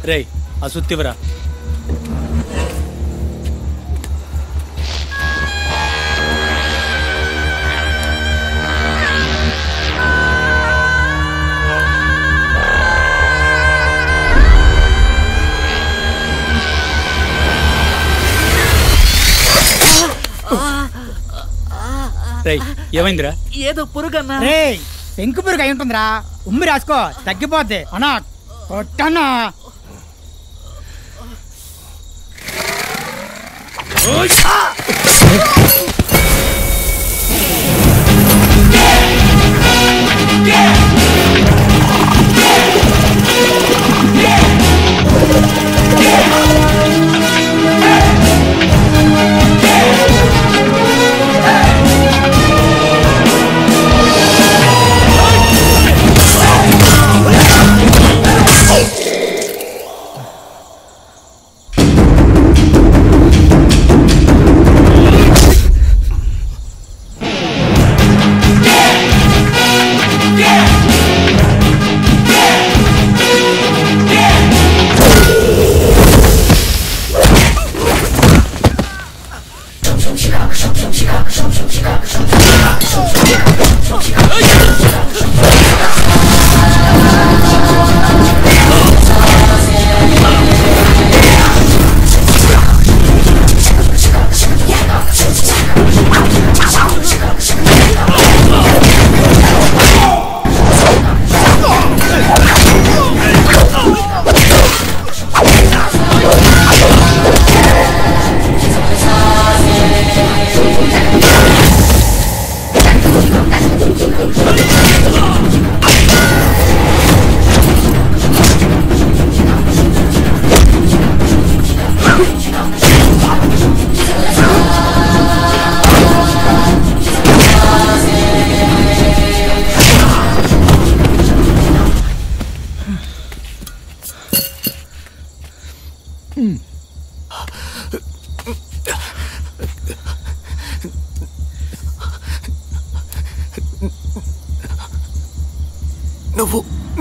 రేయ్ ఆ సుత్తివరా. ఏమైందిరా? ఏదో పురుగన్నా. రే పెంకు పురుగు అయి ఉంటుందిరా. ఉమ్మి రాసుకో తగ్గిపోద్ది. అన్నా కొట్టన్నా.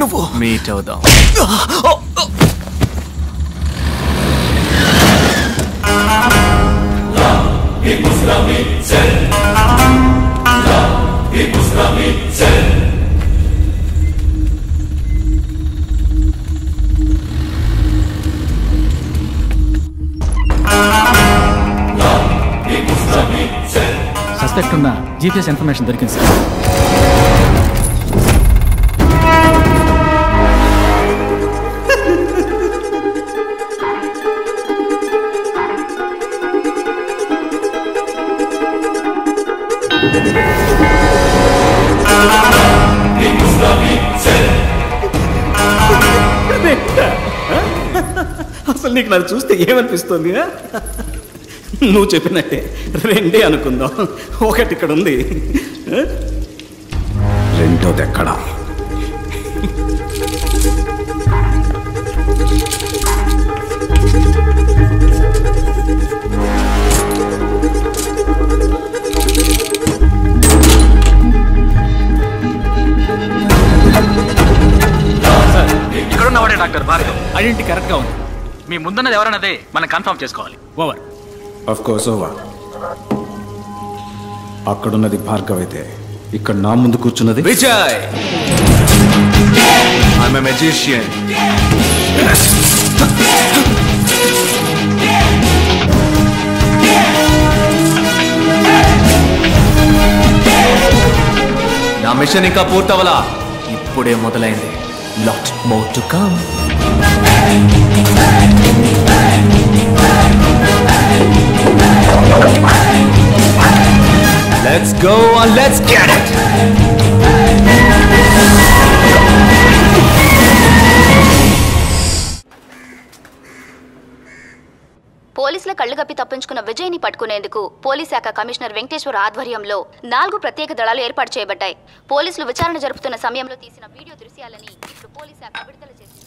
నువ్వు మీట్ అవుదాం. సస్పెక్ట్ ఉన్న జీపీఎస్ ఇన్ఫర్మేషన్ దొరికింది సార్. అసలు నీకు నన్ను చూస్తే ఏమనిపిస్తుంది? నువ్వు చెప్పినట్టే రెండే అనుకుందాం. ఒకటి ఇక్కడ ఉంది, రెండోది ఎక్కడా? ఇక్కడున్నవాడే డాక్టర్ భార్గవ్. ఐడెంటిటీ కరెక్ట్ గా ఉంది. మీ ముందున్నది ఎవరన్నదే మనం కన్ఫర్మ్ చేసుకోవాలి. ఓవర్. Of course over. అక్కడున్నది భార్గవ్ అయితే ఇక్కడ నా ముందు కూర్చున్నది విజయ్. I'm a magician. నా మిషన్ ఇంకా పూర్తవలా, ఇప్పుడే మొదలైంది. Lot more to come. Let's go and let's get it. పోలీసుల కళ్లు కప్పి తప్పించుకున్న విజయ్ని పట్టుకునేందుకు పోలీస్ శాఖ కమిషనర్ వెంకటేశ్వర ఆధ్వర్యంలో 4 ప్రత్యేక దళాలు ఏర్పాటు చేయబడ్డాయి. పోలీసులు విచారణ జరుపుతున్న సమయంలో తీసిన వీడియో దృశ్యాలని ఇప్పుడు పోలీస్ శాఖ విడుదల చేసింది.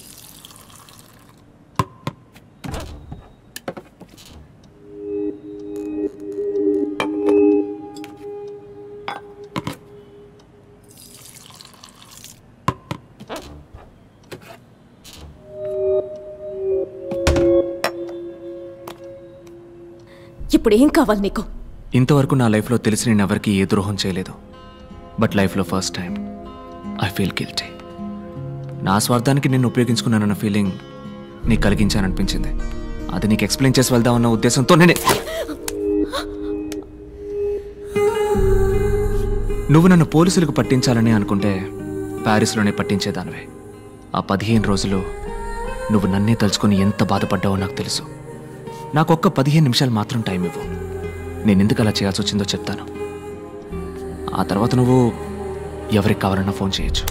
ఇప్పుడు ఏం కావాలి నీకు? ఇంతవరకు నా లైఫ్లో తెలిసి నేను ఎవరికి ఏ ద్రోహం చేయలేదు. బట్ లైఫ్లో first time I feel guilty. నా స్వార్థానికి నిన్ను ఉపయోగించుకున్నానన్న ఫీలింగ్ నీకు కలిగించాననిపించింది. అది నీకు ఎక్స్ప్లెయిన్ చేసి వెళ్దామన్న ఉద్దేశంతో నేనే. నువ్వు నన్ను పోలీసులకు పట్టించాలని అనుకుంటే ప్యారిస్లోనే పట్టించేదానివే. ఆ 15 రోజులు నువ్వు నన్నే తలుచుకొని ఎంత బాధపడ్డావో నాకు తెలుసు. నాకు ఒక్క 15 నిమిషాలు మాత్రం టైం ఇవ్వు. నేను ఎందుకు అలా చేయాల్సి వచ్చిందో చెప్తాను. ఆ తర్వాత నువ్వు ఎవరికి కావాలన్నా ఫోన్ చేయొచ్చు.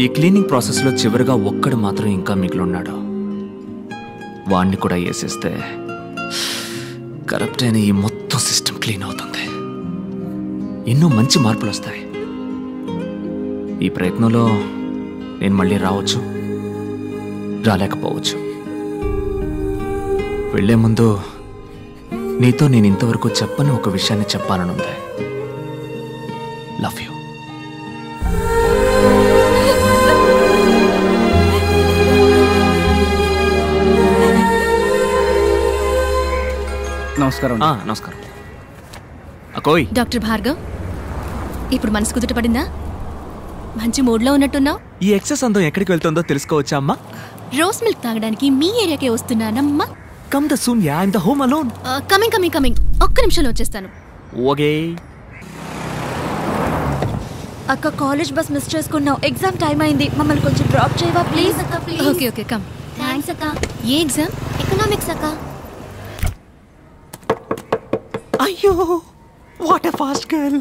ఈ క్లీనింగ్ ప్రాసెస్లో చివరిగా ఒక్కడు మాత్రం ఇంకా మిగిలిన్నాడు. వాణ్ణి కూడా వేసేస్తే కరప్ట్ అయిన ఈ మొత్తం సిస్టమ్ క్లీన్ అవుతుంది. ఎన్నో మంచి మార్పులు వస్తాయి. ఈ ప్రయత్నంలో నేను మళ్ళీ రావచ్చు, రాలేకపోవచ్చు. వెళ్లే ముందు నీతో నేను ఇంతవరకు చెప్పని ఒక విషయాన్ని చెప్పాలనుంది. Love you. నమస్కారం. నమస్కారం. అకోయ్. డాక్టర్ భార్గవ్, ఇప్పుడు మనసు కుదుటపడిందా? మంచి మూడ్లో ఉన్నట్టున్నావు. ఈ ఎక్సెస్ అందం ఎక్కడికి వెళ్తుందో తెలుసుకోవచ్చా అమ్మా? రోస్ మిల్క్ తాగడానికి మీ ఏరియాకే వస్తున్నానమ్మా. Come the soon ya, I am the home alone. Coming. ఒక్క నిమిషంలో వచ్చేస్తాను. ఓకే. అక్క, కాలేజ్ బస్ మిస్ చేసుకున్నావు. ఎగ్జామ్ టైం అయింది. మమ్మల్ని కొంచెం డ్రాప్ చేయవా ప్లీజ్? అక్క ప్లీజ్. Okay come. థ్యాంక్స్ అక్క. ఏ ఎగ్జామ్? ఎకనామిక్స్ అక్క. అయ్యో, what a fast girl.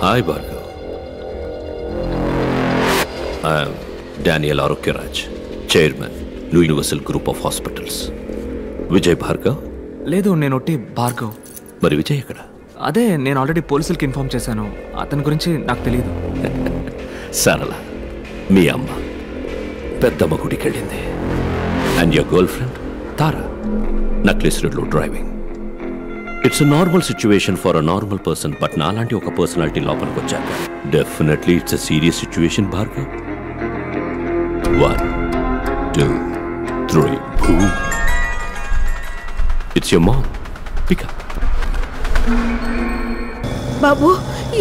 Hi Bhargav. I'm Daniel Arogyaraj, chairman universal group of hospitals. Vijay Bhargav? లేదు, నేను ఒట్టి భార్గవ్. మరి విజయ్ ఎక్కడ? అదే, నేను ఆల్రెడీ పోలీసులకి ఇన్ఫార్మ్ చేశాను. అతని గురించి నాకు తెలియదు. సరళ, మీ అమ్మ పెద్దమ్మ గుడికి వెళ్ళింది. And your girl friend Tara necklace రోడ్లో driving. It's a normal situation for a normal person. But నాలాంటి ఒక పర్సనాలిటీ లోపలికి వచ్చాక definitely it's a serious situation Bhargav. 1 2 3 boom. It's your mom. Pick up. బాబు,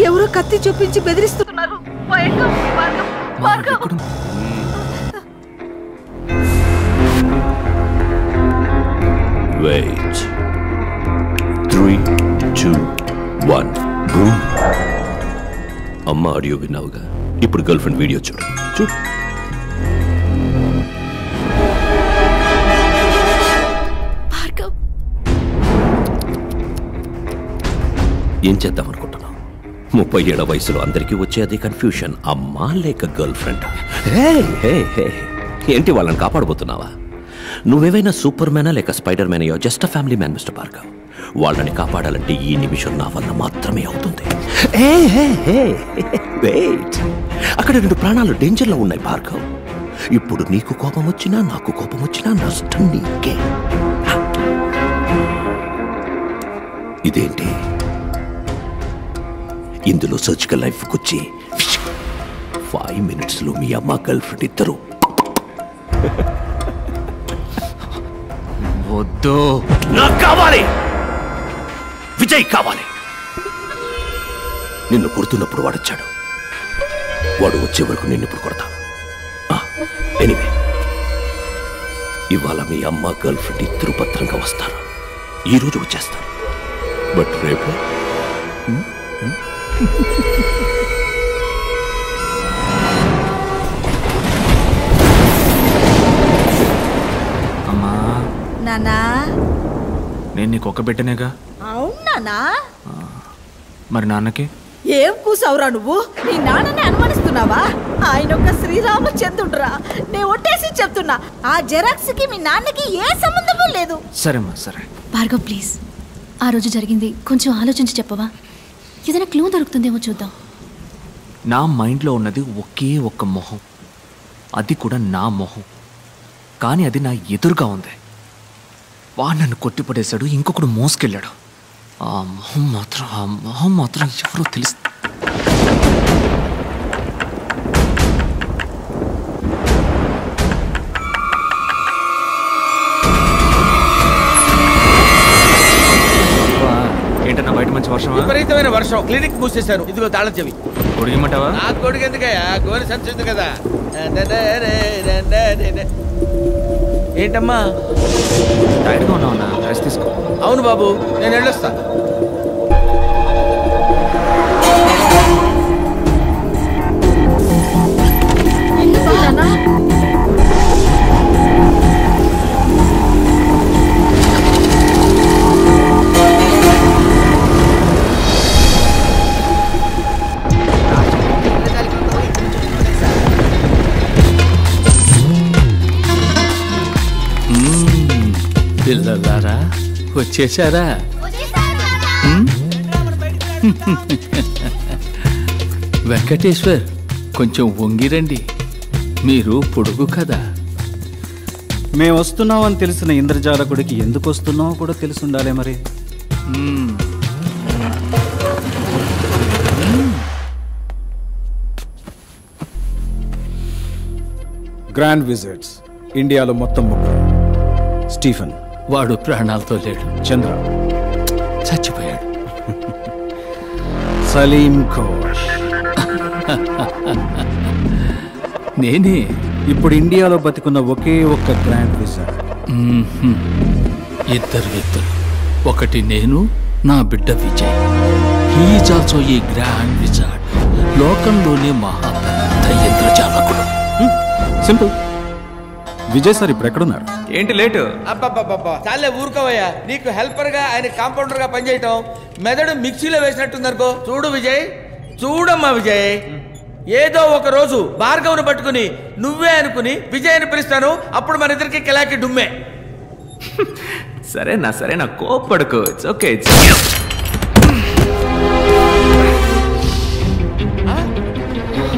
ఎవరో కత్తి చూపించి బెదిరిస్తున్నారు. Wait. 3 2 1 boom. అమ్మ ఆడియో విన్నావుగా, ఇప్పుడు గర్ల్ ఫ్రెండ్ వీడియో చూడు. ఏం చేద్దాం అనుకుంటున్నావు? 37 వయసులో అందరికీ వచ్చే అదే కన్ఫ్యూషన్. అమ్మా లేక గర్ల్ ఫ్రెండ్? ఏంటి వాళ్ళని కాపాడబోతున్నావా? నువ్వేవైనా సూపర్ మ్యానా లేక స్పైడర్ మ్యాన్? యో just a family man mister Bhargav. వాళ్ళని కాపాడాలంటే ఈ నిమిషం నా వల్ల మాత్రమే అవుతుంది. వెయిట్, అక్కడ 2 ప్రాణాలు డేంజర్లో ఉన్నాయి భార్గవ్. ఇప్పుడు నీకు కోపం వచ్చినా నాకు కోపం వచ్చినా నష్టం నీకే. ఇదేంటి? ఇందులో సర్జికల్ లైఫ్ వచ్చి 5 minutesలో మీ అమ్మ గర్ల్ ఫ్రెండ్ ఇద్దరు. వద్దు, నాకు కావాలి, విజయ్ కావాలి. నిన్ను కొడుతున్నప్పుడు వాడొచ్చాడు. వాడు వచ్చే వరకు నిన్ను ఇప్పుడు కొడతాను. ఎనీవే, ఇవాళ మీ అమ్మ గర్ల్ ఫ్రెండ్ ఇద్దరు భద్రంగా వస్తారు. ఈరోజు వచ్చేస్తారు. బట్ రేపు అమ్మా. నానా, నేను నీకు ఒక బిడ్డనేగా. అవునా? మరి నాన్నకి ఏం కూసావురా నువ్వు? నీ నాన్నని అనుమానిస్తున్నావా? ఆయన ఒక శ్రీరామచంద్రుడురా. నేను ఒట్టేసి చెప్తున్నా, ఆ జెరాక్స్ కి మీ నాన్నకి ఏ సంబంధము లేదు. సరేమ్మా, సరే. భార్గవ్ ప్లీజ్, ఆ రోజు జరిగింది కొంచెం ఆలోచించి చెప్పవా? ఏదైనా క్లూ దొరుకుతుందేమో చూద్దాం. నా మైండ్లో ఉన్నది ఒకే ఒక్క మొహం. అది కూడా నా మొహం. కానీ అది నా ఎదురుగా ఉంది. వాడు నన్ను కొట్టిపడేశాడు, ఇంకొకడు మోసుకెళ్ళాడు. ఆ మొహం మాత్రం ఎవరో తెలుసు. ఏంటన్నా బయట మంచి వర్షం? విపరీతమైన వర్షం. క్లినిక్ మూసేశారు. ఇదిగో తాళం చెవి. కొడిగమంటావా? నా కొడుకు ఎందుకయ్యా, గోరి సంచుంది కదా. ఏంటమ్మా టైర్డ్గా ఉన్నావునా? రెస్ట్ తీసుకో. అవును బాబు, నేను వెళ్ళొస్తా. పిల్లలారా వచ్చేసారా? వెంకటేశ్వర్, కొంచెం వంగిరండి, మీరు పొడుగు కదా. మేము వస్తున్నామని తెలిసిన ఇంద్రజాలకుడికి ఎందుకు వస్తున్నామో కూడా తెలిసి ఉండాలి మరి. గ్రాండ్ విజిట్స్ ఇండియాలో మొత్తం ముగ్గురు. స్టీఫెన్, వాడు ప్రాణాలతో లేడు. చంద్ర చచ్చిపోయాడు. సలీం ఘోష్ నేనే ఇప్పుడు ఇండియాలో బతికున్న ఒకే ఒక్క గ్రాండ్ విజిట్. ఇద్దరు వ్యక్తులు, ఒకటి నేను, నా బిడ్డ Vijay. He's also a grand wizard. లోకంలోనే మహా పెద్ద ఇంద్రజాలకుడు. సింపుల్. విజయ్ సార్ ఇప్పుడు ఎక్కడున్నారు? ఏంటి లేటు? అబ్బబ్బబ్బబ్బా, చాలే ఊరుకోవయ్యా. నీకు హెల్పర్ గా ఆయన కాంపౌండర్ గా పనిచేయటం మెదడు మిక్సీలో వేసినట్టుందనుకో. చూడు విజయ్, చూడమ్మా విజయ్, ఏదో ఒక రోజు భార్గవ్ను పట్టుకుని నువ్వే అనుకుని విజయ్ అని పిలుస్తాను. అప్పుడు మన ఇద్దరికి కిలాకి డుమ్మే. సరేనా కోపడుకో. It's okay.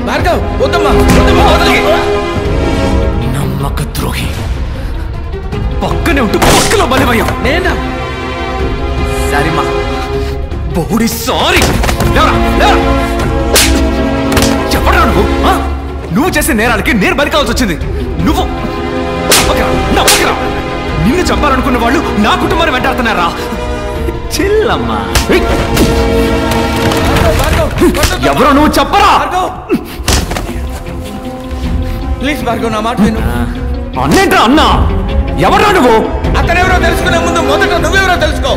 భార్గవ్ వద్దమ్మా, నమ్మక ద్రోహి. పక్కనే ఉంటూ పక్కలో బలివయ్యా. నేనా? సరేమా బోడి సారీ. చెప్పరా నువ్వు చేసే నేరాలకి నేను బలి కావాల్సి వచ్చింది. నువ్వు నిన్ను చంపాలనుకున్న వాళ్ళు నా కుటుంబాన్ని వెంటాడుతున్నారా? చిల్లమ్మా. ఎవరో నువ్వు చెప్పరా? ప్లీజ్ భార్గవ్, నా మాట విను. అన్నేంట్రా అన్నా? ఎవరా నువ్వు? అతనెవరో తెలుసుకునే ముందు మొదట నువ్వెవరో తెలుసుకో.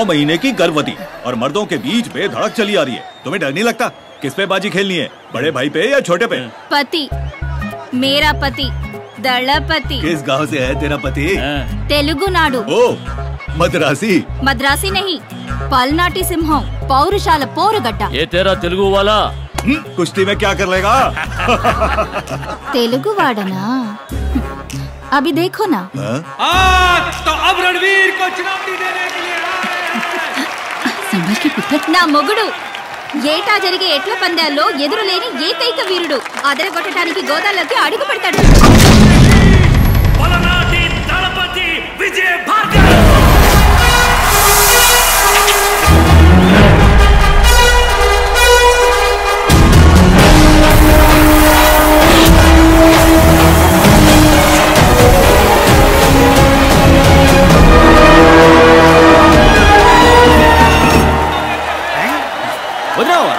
महीने की गर्भवती और मर्दों के बीच में धड़क चली आ रही है. तुम्हें डर नहीं लगता? किस पे बाजी खेलनी है, बड़े भाई पे या छोटे पे? पति, मेरा पति दलपति. किस गांव से है तेरा पति? तेलुगु नाडु. ओ मद्रासी? मद्रासी नहीं, पलनाटी सिंहम, पौरुषाला पोरुगड्ड. ये तेरा तेलुगु वाला कुश्ती में क्या कर लेगा? तेलुगु वाडना? अभी देखो ना. आज तो अब रणवीर को चुनौती देने के लिए నా మొగుడు ఏటా జరిగే ఎట్ల పందాల్లో ఎదురులేని ఏకైక వీరుడు. అదరగొట్టడానికి గోదాలోకి అడుగు పెడతాడు.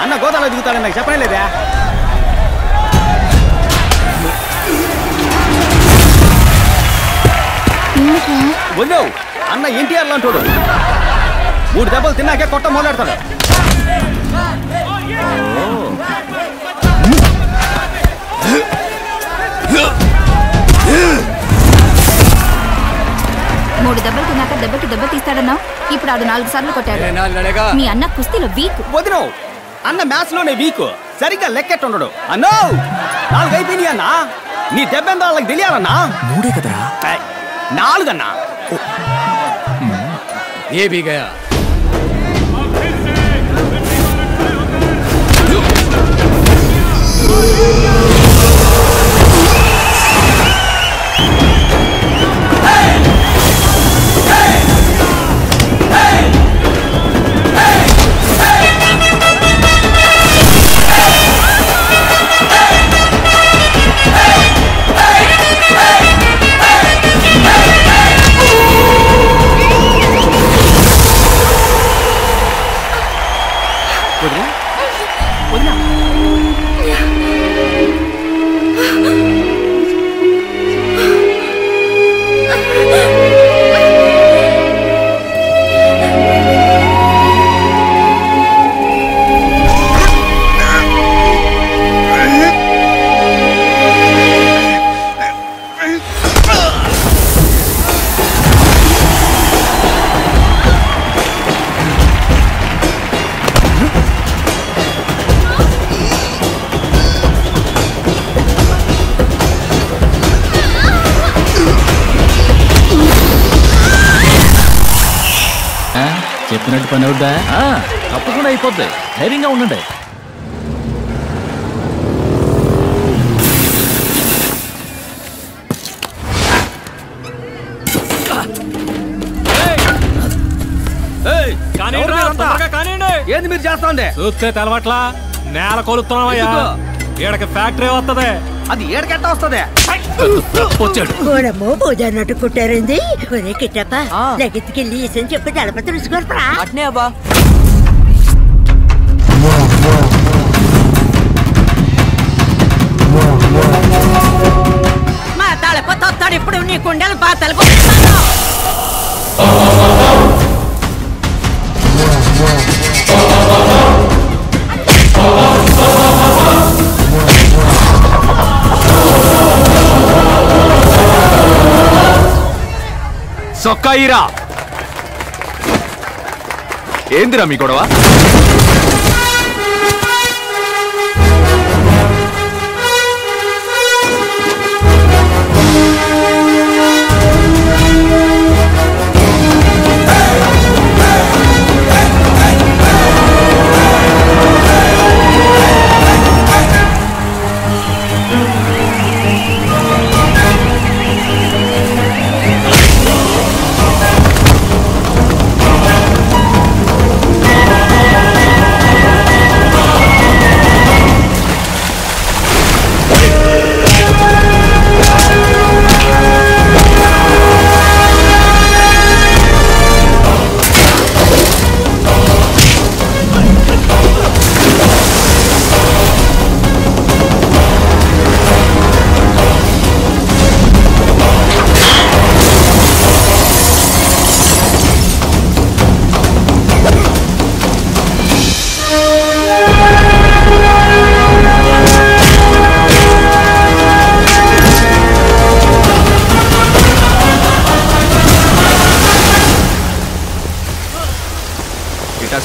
అన్న గోదాలో దిగుతాడని నాకు చెప్పనే లేదా? వదిలేవు, అన్న ఎన్టీఆర్ లాంటోడు. 3 దెబ్బలు తిన్నాకే కొట్ట మొదలెడతాడు. మూడు దెబ్బలు తిన్నాక దెబ్బకి దెబ్బ తీస్తాడన్నా. ఇప్పుడు ఆడు 4 సార్లు కొట్టాడు. మీ అన్న కుస్తీలో వీక్. వదినో అన్న మ్యాథ్స్ లోనే వీక్. సరిగ్గా లెక్కెట్టుండడు. అన్నో 4 అయిపోయినాయి అన్నా. నీ దెబ్బెంత వాళ్ళకి తెలియాలన్నా. 3 కదరా. 4 అన్నా. ఏ भी गया. చెప్పినట్టు పని అవుద్దా? తప్పకుండా అయిపోద్ది. ధైర్యంగా ఉండండి. ఏంది మీరు చేస్తా ఉండే? చూస్తే తెలవట్లా నేల కొలుస్తున్నావయ్యా. ఈడకి ఫ్యాక్టరీ వస్తుంది. అది ఏడకెట్ట వస్తుంది? గోడమో పూజన్నట్టు కుట్టారింది. ఒరే కిట్టప్ప లగెత్తుకెళ్ళి అని చెప్పి దళప తెలుసుకోరా. అట్నే అబ్బా. మా దళపతి వస్తాడు ఇప్పుడు. నీ కుండలు పాతలు సొక్కాయిరా. ఏందిరా మీ గొడవ?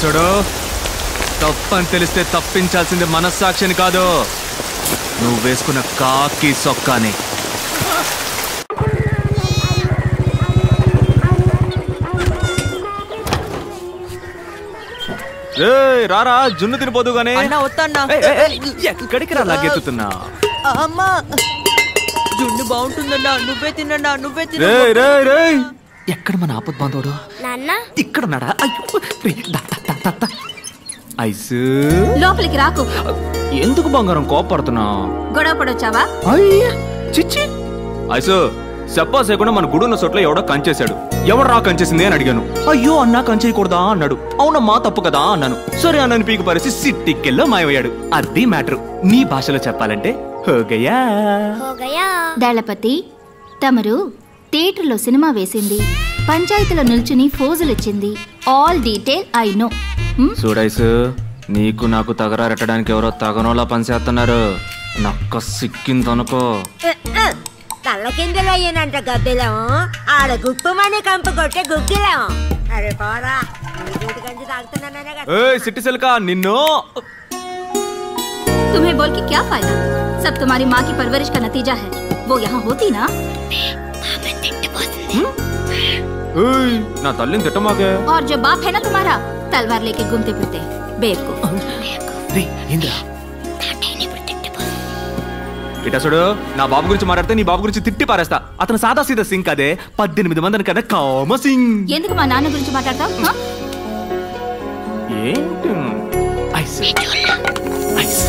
చూడు, తప్పని తెలిస్తే తప్పించాల్సింది మనస్సాక్షిని కాదు, నువ్వు వేసుకున్న కాకి సొక్కాని. రారా జున్ను తినిపోదు గానీ. ఎక్కడికి రా లాగెత్తుతున్నా? అమ్మా జున్ను బాగుంటుందన్నా. నువ్వే తిన్నా, నువ్వే తిన్నా. ఎక్కడ మన ఆపద్ బాంధవుడు? ఇక్కడ ఉన్నాడా? ఐసు లోపలికి రాకు. ఎందుకు బంగారం కోపడుతున్నా? గొడవ పడొచ్చావా? చిచ్చి ఐసు చెప్పా చేయకుండా మన గుడున్న చోట్ల ఎవడో కంచేశాడు. ఎవడు రా కంచేసింది అని అడిగాను. అయ్యో అన్నా కంచేయకూడదా అన్నాడు. అవునమ్మా తప్పు కదా అన్నాను. సరే అన్నని పీకు పరిసి సిట్టికెల్లో మాయమయ్యాడు. అది మ్యాటర్. నీ భాషలో చెప్పాలంటే హోగయా. దళపతి తమరు థియేటర్లో సినిమా వేసింది, పంచాయతీలో నిల్చుని ఫోజులిచ్చింది, ఆల్ డీటెయిల్ ఐ నో. చూడైసు నీకు నాకు తగరారెట్టడానికి ఎవరో తగనోలా పనిచేస్తున్నారు. నక్క సిక్కిందనుకో. తల్ల కిందలు అయ్యానంట గబ్బిలం. ఆడ గుప్పమని కంపు కొట్టే గుగ్గిలం. అరే పోరా గంజి తాగుతున్నానే కదా. సిట్టి సిల్కా నిన్ను. तुम्हें बोल के क्या फायदा? सब तुम्हारी माँ की परवरिश का नतीजा है. वो यहाँ होती ना. నా తల్లిని తిట్టమాకే. और जो बाप है ना तुम्हारा, तलवार लेके घूमते फिरते बेवकूफ. ఇటసుడు నా బాబు గురించి మాట్లాడితే నీ బాబు గురించి తిట్టి పారేస్తా. అతను సాదా సీదా సింక్ అదే 18 మందిని కదా కామ సింగ్. ఎందుకు మా నాన్న గురించి మాట్లాడతావు? ఏంటి ఐస్ ఐస్